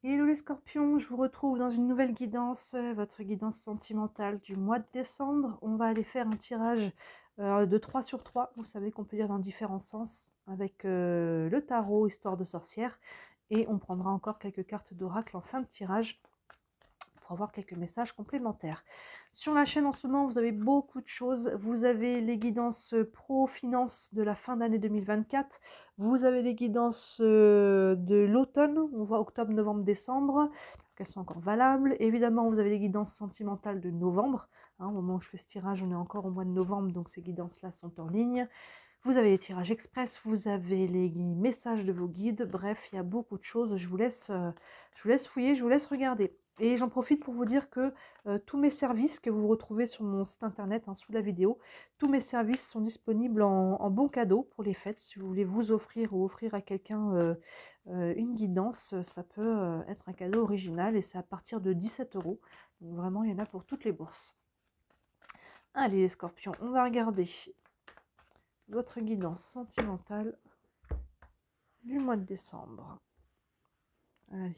Hello les scorpions, je vous retrouve dans une nouvelle guidance, votre guidance sentimentale du mois de décembre. On va aller faire un tirage de 3 sur 3, vous savez qu'on peut lire dans différents sens, avec le tarot, histoire de sorcière, et on prendra encore quelques cartes d'oracle en fin de tirage pour avoir quelques messages complémentaires. Sur la chaîne en ce moment, vous avez beaucoup de choses. Vous avez les guidances pro-finance de la fin d'année 2024. Vous avez les guidances de l'automne. On voit octobre, novembre, décembre. Qu'elles sont encore valables. Évidemment, vous avez les guidances sentimentales de novembre. Hein, au moment où je fais ce tirage, on est encore au mois de novembre, donc ces guidances-là sont en ligne. Vous avez les tirages express, vous avez les messages de vos guides. Bref, il y a beaucoup de choses. Je vous laisse fouiller, je vous laisse regarder. Et j'en profite pour vous dire que tous mes services que vous retrouvez sur mon site internet, hein, sous la vidéo, tous mes services sont disponibles en bon cadeau pour les fêtes. Si vous voulez vous offrir ou offrir à quelqu'un une guidance, ça peut être un cadeau original et c'est à partir de 17 €. Donc vraiment, il y en a pour toutes les bourses. Allez les scorpions, on va regarder votre guidance sentimentale du mois de décembre. Allez.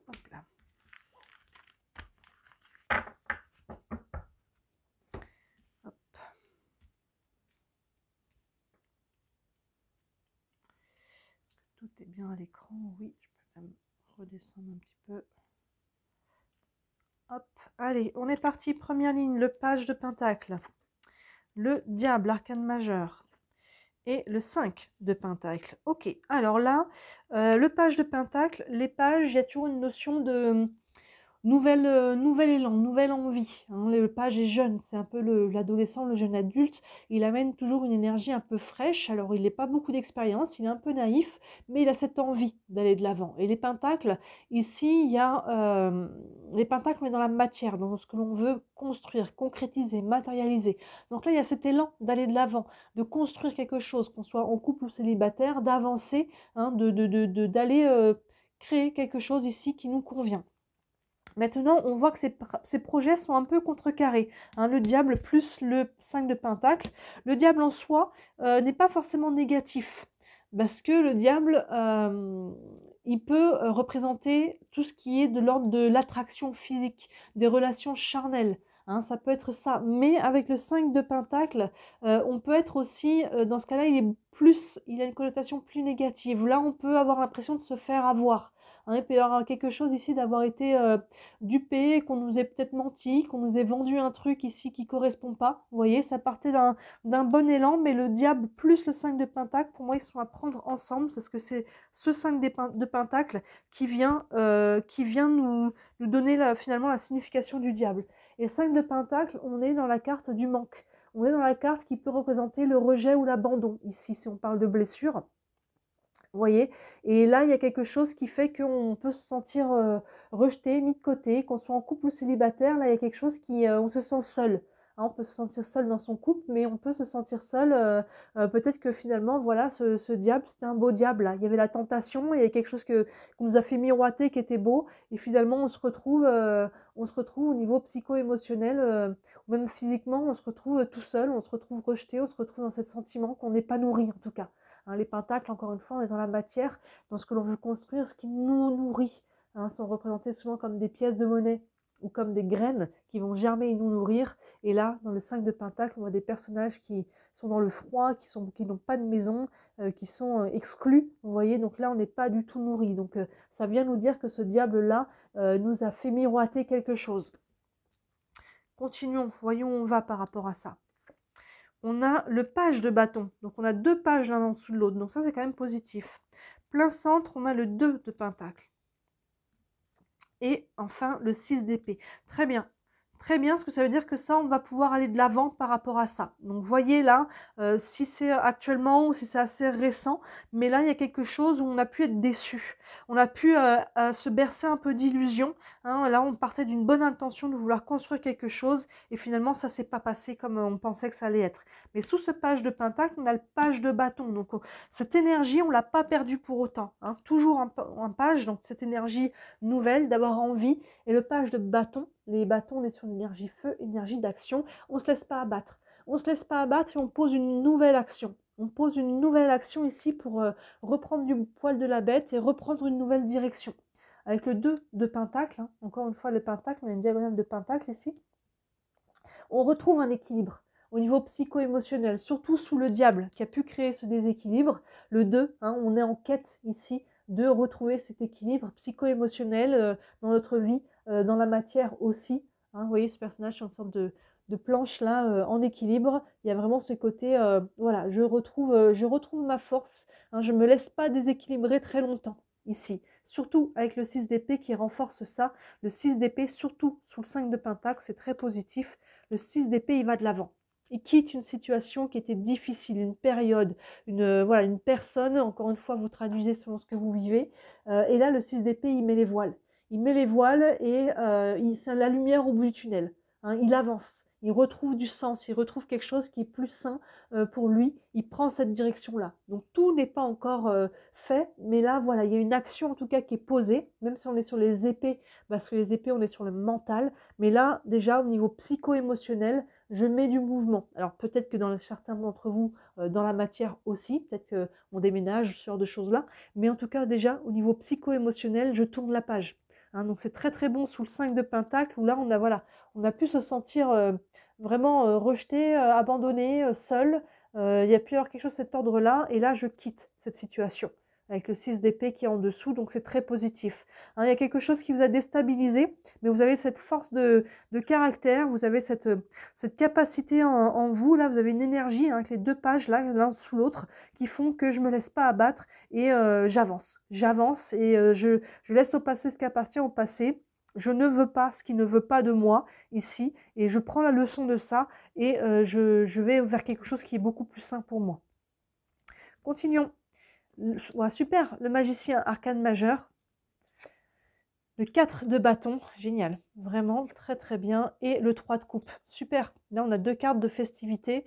Hop là. Hop. Est-ce que tout est bien à l'écran? Oui, je peux même redescendre un petit peu. Hop, allez, on est parti. Première ligne, le page de pentacle, le diable, arcane majeur, et le 5 de pentacle. Ok, alors là, le page de pentacle, les pages, il y a toujours une notion de nouvel élan, nouvelle envie. Hein. Le page est jeune, c'est un peu l'adolescent, le jeune adulte. Il amène toujours une énergie un peu fraîche. Alors, il n'a pas beaucoup d'expérience, il est un peu naïf, mais il a cette envie d'aller de l'avant. Et les pentacles, ici, il y a les pentacles, mais dans la matière, dans ce que l'on veut construire, concrétiser, matérialiser. Donc là, il y a cet élan d'aller de l'avant, de construire quelque chose, qu'on soit en couple ou célibataire, d'avancer, hein, d'aller créer quelque chose ici qui nous convient. Maintenant, on voit que ces projets sont un peu contrecarrés. Hein, le diable plus le 5 de pentacle. Le diable en soi n'est pas forcément négatif. Parce que le diable, il peut représenter tout ce qui est de l'ordre de l'attraction physique, des relations charnelles. Hein, ça peut être ça. Mais avec le 5 de pentacle, on peut être aussi, dans ce cas-là, il a une connotation plus négative. Là, on peut avoir l'impression de se faire avoir. Hein, il peut y avoir quelque chose ici d'avoir été dupé, qu'on nous ait peut-être menti, qu'on nous ait vendu un truc ici qui ne correspond pas. Vous voyez, ça partait d'un bon élan, mais le diable plus le 5 de pentacle, pour moi, ils sont à prendre ensemble, parce que c'est ce 5 de pentacle qui vient nous donner finalement la signification du diable. Et le 5 de pentacle, on est dans la carte du manque. On est dans la carte qui peut représenter le rejet ou l'abandon, ici, si on parle de blessure. Vous voyez? Et là, il y a quelque chose qui fait qu'on peut se sentir rejeté, mis de côté, qu'on soit en couple ou célibataire. Là, il y a quelque chose on se sent seul. Hein, on peut se sentir seul dans son couple, mais on peut se sentir seul. Peut-être que finalement, voilà, ce diable, c'était un beau diable. Là. Il y avait la tentation, il y avait quelque chose qu'on nous a fait miroiter qui était beau. Et finalement, on se retrouve au niveau psycho-émotionnel, ou même physiquement, on se retrouve tout seul, on se retrouve rejeté, on se retrouve dans ce sentiment qu'on n'est pas nourri, en tout cas. Hein, les pentacles, encore une fois, on est dans la matière, dans ce que l'on veut construire, ce qui nous nourrit. Hein, sont représentés souvent comme des pièces de monnaie ou comme des graines qui vont germer et nous nourrir. Et là, dans le 5 de pentacle, on voit des personnages qui sont dans le froid, qui n'ont pas de maison, qui sont exclus. Vous voyez, donc là, on n'est pas du tout nourri. Donc ça vient nous dire que ce diable-là nous a fait miroiter quelque chose. Continuons, voyons où on va par rapport à ça. On a le page de bâton. Donc, on a deux pages l'un en dessous de l'autre. Donc, ça, c'est quand même positif. Plein centre, on a le 2 de pentacle. Et enfin, le 6 d'épée. Très bien. Très bien, parce que ça veut dire que ça, on va pouvoir aller de l'avant par rapport à ça. Donc, voyez là, si c'est actuellement ou si c'est assez récent, mais là, il y a quelque chose où on a pu être déçu. On a pu se bercer un peu d'illusions, Hein, là, on partait d'une bonne intention de vouloir construire quelque chose et finalement, ça s'est pas passé comme on pensait que ça allait être. Mais sous ce page de pentacle, on a le page de bâton. Donc, cette énergie, on l'a pas perdue pour autant. Hein. Toujours un page, donc cette énergie nouvelle d'avoir envie. Et le page de bâton, les bâtons, on est sur l'énergie feu, énergie d'action. On se laisse pas abattre. On se laisse pas abattre et on pose une nouvelle action. On pose une nouvelle action ici pour reprendre du poil de la bête et reprendre une nouvelle direction. Avec le 2 de pentacle, hein, encore une fois le pentacle, on a une diagonale de pentacle ici, on retrouve un équilibre au niveau psycho-émotionnel, surtout sous le diable qui a pu créer ce déséquilibre. Le 2, hein, on est en quête ici de retrouver cet équilibre psycho-émotionnel dans notre vie, dans la matière aussi. Hein, vous voyez ce personnage sur une sorte de planche là en équilibre. Il y a vraiment ce côté, voilà, je retrouve ma force, hein, je ne me laisse pas déséquilibrer très longtemps ici. Surtout avec le 6 d'épée qui renforce ça. Le 6 d'épée, surtout sous le 5 de pentacle, c'est très positif. Le 6 d'épée, il va de l'avant. Il quitte une situation qui était difficile, une période, voilà, une personne, encore une fois, vous traduisez selon ce que vous vivez. Et là, le 6 d'épée, il met les voiles. Il met les voiles et c'est la lumière au bout du tunnel. Hein, il avance, il retrouve du sens, il retrouve quelque chose qui est plus sain pour lui. Il prend cette direction-là. Donc tout n'est pas encore fait, mais là, voilà, il y a une action en tout cas qui est posée, même si on est sur les épées, parce que les épées, on est sur le mental. Mais là, déjà, au niveau psycho-émotionnel, je mets du mouvement. Alors peut-être que dans certains d'entre vous, dans la matière aussi, peut-être qu'on déménage, ce genre de choses-là. Mais en tout cas, déjà, au niveau psycho-émotionnel, je tourne la page. Hein, donc c'est très très bon sous le 5 de pentacle, où là, on a pu se sentir vraiment rejeté, abandonné, seul. Il y a pu y avoir quelque chose de cet ordre-là, et là, je quitte cette situation avec le 6 d'épée qui est en dessous, donc c'est très positif. Hein, il y a quelque chose qui vous a déstabilisé, mais vous avez cette force de caractère, vous avez cette capacité en vous, là, vous avez une énergie hein, avec les deux pages, là, l'un sous l'autre, qui font que je ne me laisse pas abattre et j'avance. J'avance et je laisse au passé ce qui appartient au passé. Je ne veux pas ce qui ne veut pas de moi ici, et je prends la leçon de ça, et je vais vers quelque chose qui est beaucoup plus sain pour moi. Continuons. Ouais, super, le magicien arcane majeur, le 4 de bâton, génial, vraiment très très bien, et le 3 de coupe, super, là on a deux cartes de festivité.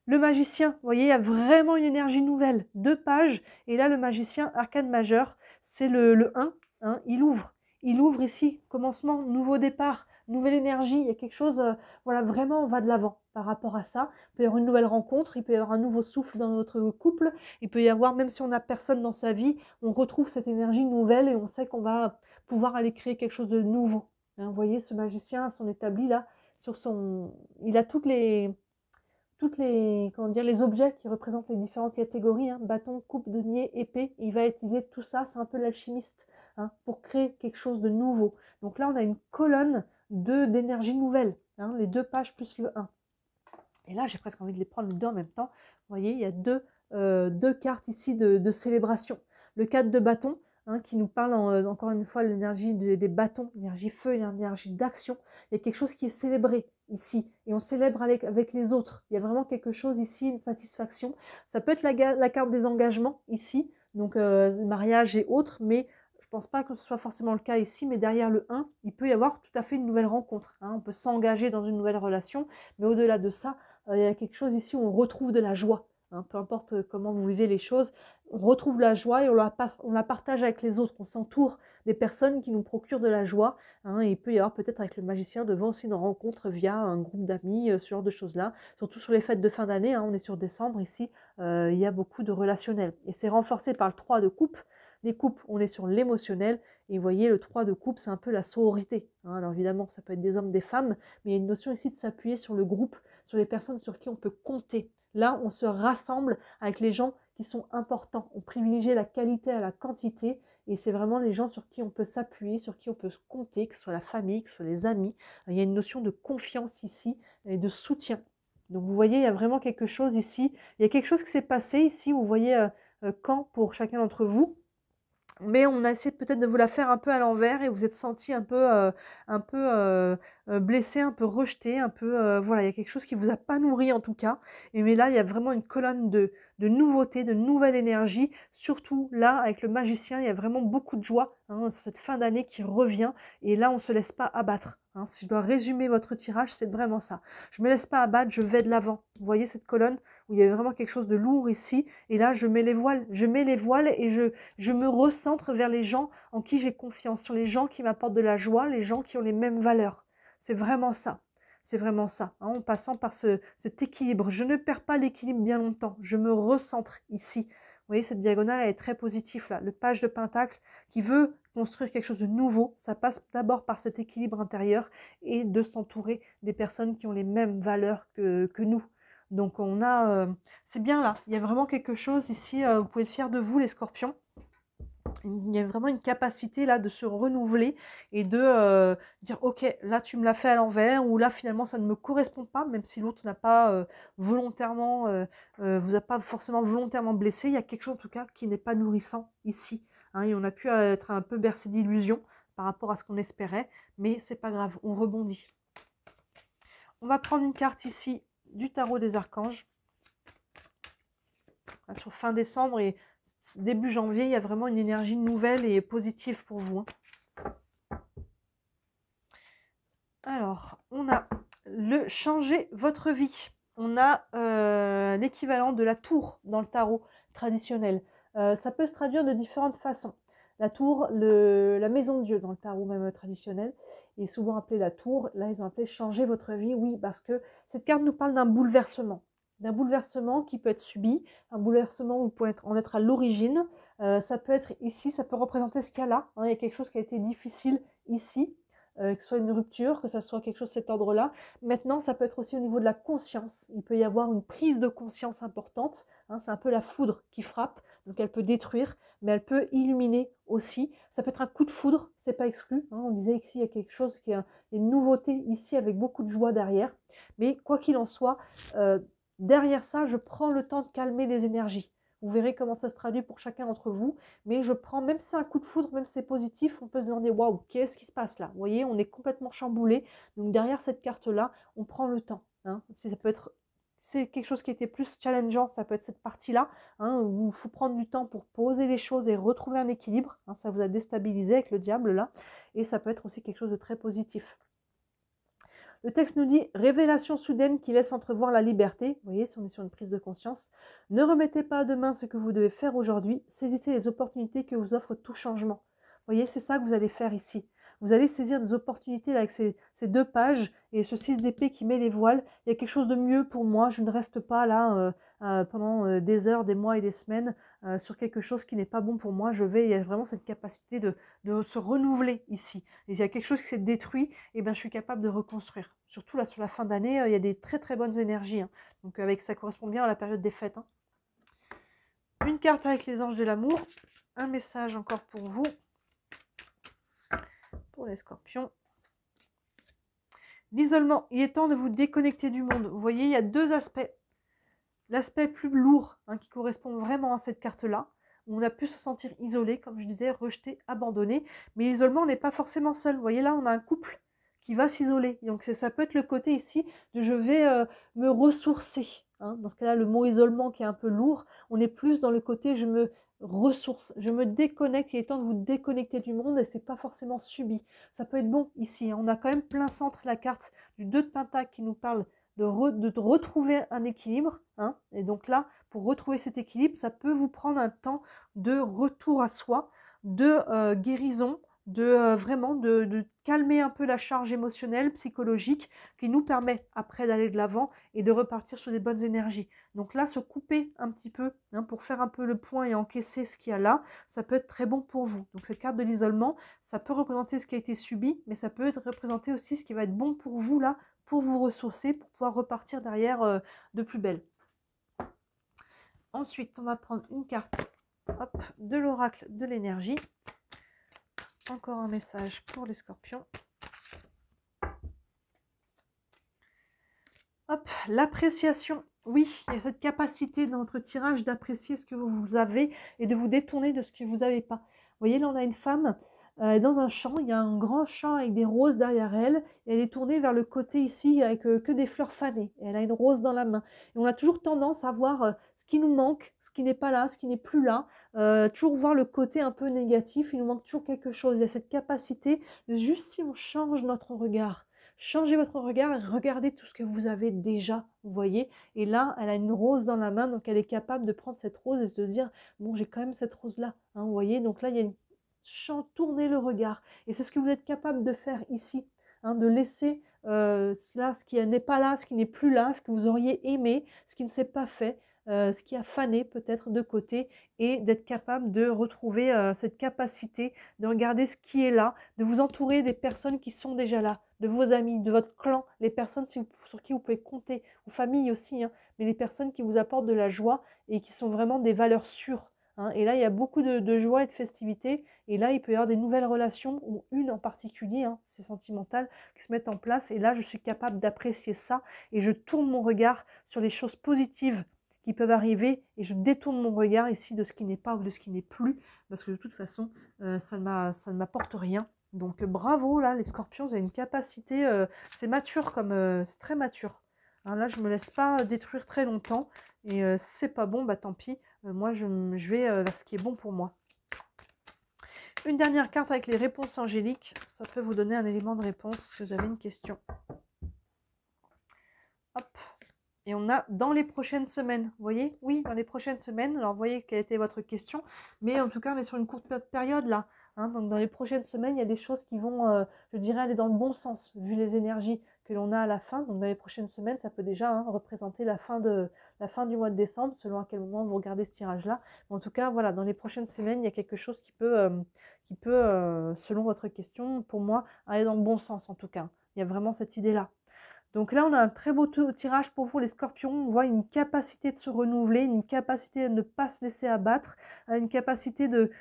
Le magicien, vous voyez, il y a vraiment une énergie nouvelle, 2 pages, et là le magicien arcane majeur, c'est le 1, hein, il ouvre ici, commencement, nouveau départ, nouvelle énergie, il y a quelque chose, voilà, vraiment on va de l'avant par rapport à ça. Il peut y avoir une nouvelle rencontre, il peut y avoir un nouveau souffle dans notre couple, il peut y avoir, même si on n'a personne dans sa vie, on retrouve cette énergie nouvelle et on sait qu'on va pouvoir aller créer quelque chose de nouveau. Hein, vous voyez, ce magicien à son établi là, il a comment dire, les objets qui représentent les différentes catégories, hein, bâton, coupe, denier, épée, il va utiliser tout ça, c'est un peu l'alchimiste, hein, pour créer quelque chose de nouveau. Donc là, on a une colonne d'énergie nouvelle, hein, les 2 pages plus le 1. Et là, j'ai presque envie de les prendre les deux en même temps. Vous voyez, il y a deux cartes ici de célébration. Le 4 de bâton, hein, qui nous parle encore une fois de l'énergie des bâtons, l'énergie feu et l'énergie d'action. Il y a quelque chose qui est célébré ici, et on célèbre avec les autres. Il y a vraiment quelque chose ici, une satisfaction. Ça peut être la carte des engagements ici, donc mariage et autres, mais je ne pense pas que ce soit forcément le cas ici, mais derrière le 1, il peut y avoir tout à fait une nouvelle rencontre. Hein. On peut s'engager dans une nouvelle relation, mais au-delà de ça, il y a quelque chose ici où on retrouve de la joie. Hein. Peu importe comment vous vivez les choses, on retrouve la joie et on la partage avec les autres. On s'entoure des personnes qui nous procurent de la joie. Hein. Et il peut y avoir peut-être avec le magicien devant aussi une rencontre via un groupe d'amis, ce genre de choses-là. Surtout sur les fêtes de fin d'année, hein. On est sur décembre ici, il y a beaucoup de relationnel. Et c'est renforcé par le 3 de coupe. Les coupes, on est sur l'émotionnel, et vous voyez, le 3 de coupe, c'est un peu la sororité. Hein. Alors évidemment, ça peut être des hommes, des femmes, mais il y a une notion ici de s'appuyer sur le groupe, sur les personnes sur qui on peut compter. Là, on se rassemble avec les gens qui sont importants. On privilégie la qualité à la quantité, et c'est vraiment les gens sur qui on peut s'appuyer, sur qui on peut compter, que ce soit la famille, que ce soit les amis. Il y a une notion de confiance ici, et de soutien. Donc vous voyez, il y a vraiment quelque chose ici. Il y a quelque chose qui s'est passé ici, vous voyez quand pour chacun d'entre vous. Mais on a essayé peut-être de vous la faire un peu à l'envers et vous êtes senti blessé, un peu rejeté, voilà, il y a quelque chose qui vous a pas nourri en tout cas. Mais là, il y a vraiment une colonne de nouveautés, de nouvelle énergie. Surtout là, avec le magicien, il y a vraiment beaucoup de joie, hein, cette fin d'année qui revient. Et là, on se laisse pas abattre. Hein. Si je dois résumer votre tirage, c'est vraiment ça. Je me laisse pas abattre, je vais de l'avant. Vous voyez cette colonne où il y avait vraiment quelque chose de lourd ici. Et là, je mets les voiles et je me recentre vers les gens en qui j'ai confiance, sur les gens qui m'apportent de la joie, les gens qui ont les mêmes valeurs. C'est vraiment ça. C'est vraiment ça, hein, en passant par cet équilibre. Je ne perds pas l'équilibre bien longtemps. Je me recentre ici. Vous voyez, cette diagonale, elle est très positive là. Le page de pentacle qui veut construire quelque chose de nouveau, ça passe d'abord par cet équilibre intérieur et de s'entourer des personnes qui ont les mêmes valeurs que nous. Donc on a, c'est bien là, il y a vraiment quelque chose ici, vous pouvez être fiers de vous les scorpions. Il y a vraiment une capacité là de se renouveler et de dire ok, là tu me l'as fait à l'envers, ou là finalement ça ne me correspond pas, même si l'autre n'a pas volontairement, vous a pas forcément volontairement blessé, il y a quelque chose en tout cas qui n'est pas nourrissant ici, hein, et on a pu être un peu bercé d'illusions par rapport à ce qu'on espérait, mais c'est pas grave, on rebondit. On va prendre une carte ici du tarot des archanges. Sur fin décembre et début janvier, il y a vraiment une énergie nouvelle et positive pour vous. Alors, on a le changer votre vie. On a l'équivalent de la tour dans le tarot traditionnel. Ça peut se traduire de différentes façons. La tour, la maison de Dieu dans le tarot même traditionnel, est souvent appelée la tour. Là, ils ont appelé changer votre vie, oui, parce que cette carte nous parle d'un bouleversement qui peut être subi, un bouleversement, vous pouvez en être à l'origine, ça peut être ici, ça peut représenter ce qu'il y a là, hein, il y a quelque chose qui a été difficile ici, que ce soit une rupture, que ce soit quelque chose de cet ordre-là. Maintenant, ça peut être aussi au niveau de la conscience, il peut y avoir une prise de conscience importante, hein, c'est un peu la foudre qui frappe, donc elle peut détruire, mais elle peut illuminer aussi, ça peut être un coup de foudre, c'est pas exclu, hein, on disait qu'ici il y a quelque chose qui est une nouveauté ici avec beaucoup de joie derrière, mais quoi qu'il en soit, derrière ça, je prends le temps de calmer les énergies. Vous verrez comment ça se traduit pour chacun d'entre vous. Mais je prends, même si c'est un coup de foudre, même si c'est positif, on peut se demander, waouh, qu'est-ce qui se passe là? Vous voyez, on est complètement chamboulé. Donc derrière cette carte-là, on prend le temps. Hein. Ça peut être, c'est quelque chose qui était plus challengeant, ça peut être cette partie-là, hein, où il faut prendre du temps pour poser les choses et retrouver un équilibre. Hein, ça vous a déstabilisé avec le diable là. Et ça peut être aussi quelque chose de très positif. Le texte nous dit « Révélation soudaine qui laisse entrevoir la liberté ». Vous voyez, si on est sur une prise de conscience. « Ne remettez pas à demain ce que vous devez faire aujourd'hui. Saisissez les opportunités que vous offre tout changement. » Vous voyez, c'est ça que vous allez faire ici. Vous allez saisir des opportunités là, avec ces 2 pages et ce 6 d'épée qui met les voiles. Il y a quelque chose de mieux pour moi. Je ne reste pas là pendant des heures, des mois et des semaines sur quelque chose qui n'est pas bon pour moi. Il y a vraiment cette capacité de se renouveler ici. Et s'il y a quelque chose qui s'est détruit, eh ben, je suis capable de reconstruire. Surtout là, sur la fin d'année, il y a des très très bonnes énergies. Hein. Donc ça correspond bien à la période des fêtes. Hein. Une carte avec les anges de l'amour. Un message encore pour vous. Pour les scorpions. L'isolement. Il est temps de vous déconnecter du monde. Vous voyez, il y a 2 aspects. L'aspect plus lourd, hein, qui correspond vraiment à cette carte-là, où on a pu se sentir isolé, comme je disais, rejeté, abandonné. Mais l'isolement, on n'est pas forcément seul. Vous voyez, là, on a un couple qui va s'isoler. Donc ça peut être le côté ici de je vais me ressourcer. Hein. Dans ce cas-là, le mot isolement qui est un peu lourd, on est plus dans le côté je me ressource, je me déconnecte. Il est temps de vous déconnecter du monde et c'est pas forcément subi. Ça peut être bon ici. Hein. On a quand même plein centre la carte du 2 de Pentacle qui nous parle de retrouver un équilibre. Hein. Et donc là, pour retrouver cet équilibre, ça peut vous prendre un temps de retour à soi, de guérison, vraiment de calmer un peu la charge émotionnelle, psychologique, qui nous permet après d'aller de l'avant et de repartir sur des bonnes énergies. Donc là, se couper un petit peu, hein, pour faire un peu le point et encaisser ce qu'il y a là, ça peut être très bon pour vous. Donc cette carte de l'isolement, ça peut représenter ce qui a été subi, mais ça peut représenter aussi ce qui va être bon pour vous là, pour vous ressourcer, pour pouvoir repartir derrière de plus belle. Ensuite, on va prendre une carte de l'oracle de l'énergie. Encore un message pour les scorpions. Hop, l'appréciation. Oui, il y a cette capacité dans votre tirage d'apprécier ce que vous avez et de vous détourner de ce que vous n'avez pas. voyez, là, on a une femme dans un champ. Il y a un grand champ avec des roses derrière elle. Et elle est tournée vers le côté ici avec que des fleurs fanées. Et elle a une rose dans la main. Et on a toujours tendance à voir ce qui nous manque, ce qui n'est pas là, ce qui n'est plus là. Toujours voir le côté un peu négatif. Il nous manque toujours quelque chose. Il y a cette capacité de juste si on change notre regard. Changez votre regard et regardez tout ce que vous avez déjà, vous voyez. Et là, elle a une rose dans la main, donc elle est capable de prendre cette rose et de se dire, bon, j'ai quand même cette rose-là, hein, vous voyez. Donc là, il y a une tourner le regard. Et c'est ce que vous êtes capable de faire ici, hein, de laisser cela, ce qui n'est pas là, ce qui n'est plus là, ce que vous auriez aimé, ce qui ne s'est pas fait, ce qui a fané peut-être de côté, et d'être capable de retrouver cette capacité de regarder ce qui est là, de vous entourer des personnes qui sont déjà là, de vos amis, de votre clan, les personnes sur qui vous pouvez compter, ou famille aussi, hein, mais les personnes qui vous apportent de la joie et qui sont vraiment des valeurs sûres. Hein. Et là, il y a beaucoup de joie et de festivité. Et là, il peut y avoir des nouvelles relations, ou une en particulier, hein, c'est sentimental, qui se mettent en place. Et là, je suis capable d'apprécier ça. Et je tourne mon regard sur les choses positives qui peuvent arriver. Et je détourne mon regard ici de ce qui n'est pas ou de ce qui n'est plus. Parce que de toute façon, ça ne m'apporte rien. Donc bravo, là, les scorpions, vous avez une capacité, c'est mature, comme c'est très mature. Hein, là, je ne me laisse pas détruire très longtemps. Et si c'est pas bon, bah tant pis. Moi, je vais vers ce qui est bon pour moi. Une dernière carte avec les réponses angéliques. Ça peut vous donner un élément de réponse si vous avez une question. Hop. Et on a dans les prochaines semaines. Vous voyez? Oui, dans les prochaines semaines. Alors, vous voyez quelle était votre question. Mais en tout cas, on est sur une courte période là. Hein, donc, dans les prochaines semaines, il y a des choses qui vont, je dirais, aller dans le bon sens, vu les énergies que l'on a à la fin. Donc, dans les prochaines semaines, ça peut déjà représenter la fin du mois de décembre, selon à quel moment vous regardez ce tirage-là. En tout cas, voilà, dans les prochaines semaines, il y a quelque chose qui peut, selon votre question, pour moi, aller dans le bon sens en tout cas. Il y a vraiment cette idée-là. Donc là, on a un très beau tirage pour vous, les scorpions. On voit une capacité de se renouveler, une capacité de ne pas se laisser abattre, une capacité de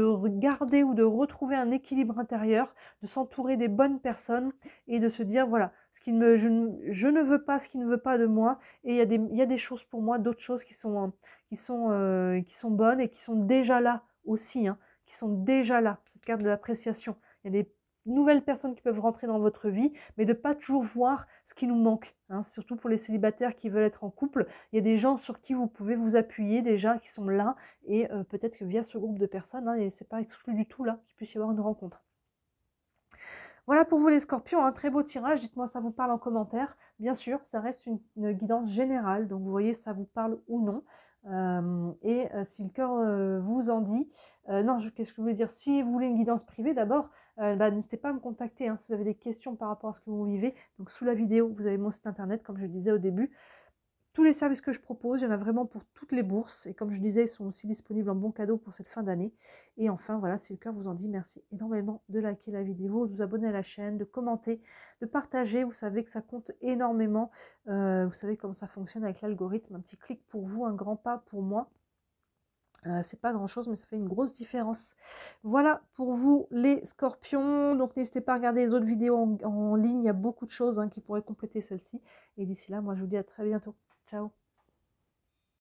regarder ou de retrouver un équilibre intérieur, de s'entourer des bonnes personnes et de se dire, voilà, je ne veux pas ce qui ne veut pas de moi. Et il y a des choses pour moi, d'autres choses qui sont bonnes et qui sont déjà là aussi, hein, qui sont déjà là. C'est cette carte de l'appréciation. Il y a des nouvelles personnes qui peuvent rentrer dans votre vie, mais de ne pas toujours voir ce qui nous manque. Hein, surtout pour les célibataires qui veulent être en couple, il y a des gens sur qui vous pouvez vous appuyer déjà, qui sont là, et peut-être que via ce groupe de personnes, hein, c'est pas exclu du tout là qu'il puisse y avoir une rencontre. Voilà pour vous les scorpions, un très beau tirage, dites-moi ça vous parle en commentaire. Bien sûr, ça reste une guidance générale, donc vous voyez ça vous parle ou non. Si le cœur vous en dit, non, qu'est-ce que je voulais dire, si vous voulez une guidance privée d'abord, n'hésitez pas à me contacter, hein, si vous avez des questions par rapport à ce que vous vivez. Donc sous la vidéo, vous avez mon site internet, comme je le disais au début. Tous les services que je propose, il y en a vraiment pour toutes les bourses. Et comme je disais, ils sont aussi disponibles en bon cadeau pour cette fin d'année. Et enfin, voilà, si le cœur vous en dit, merci énormément de liker la vidéo, de vous abonner à la chaîne, de commenter, de partager. Vous savez que ça compte énormément. Vous savez comment ça fonctionne avec l'algorithme. Un petit clic pour vous, un grand pas pour moi. C'est pas grand chose, mais ça fait une grosse différence. Voilà pour vous les scorpions. Donc n'hésitez pas à regarder les autres vidéos en ligne. Il y a beaucoup de choses qui pourraient compléter celle-ci. Et d'ici là, moi je vous dis à très bientôt. Ciao.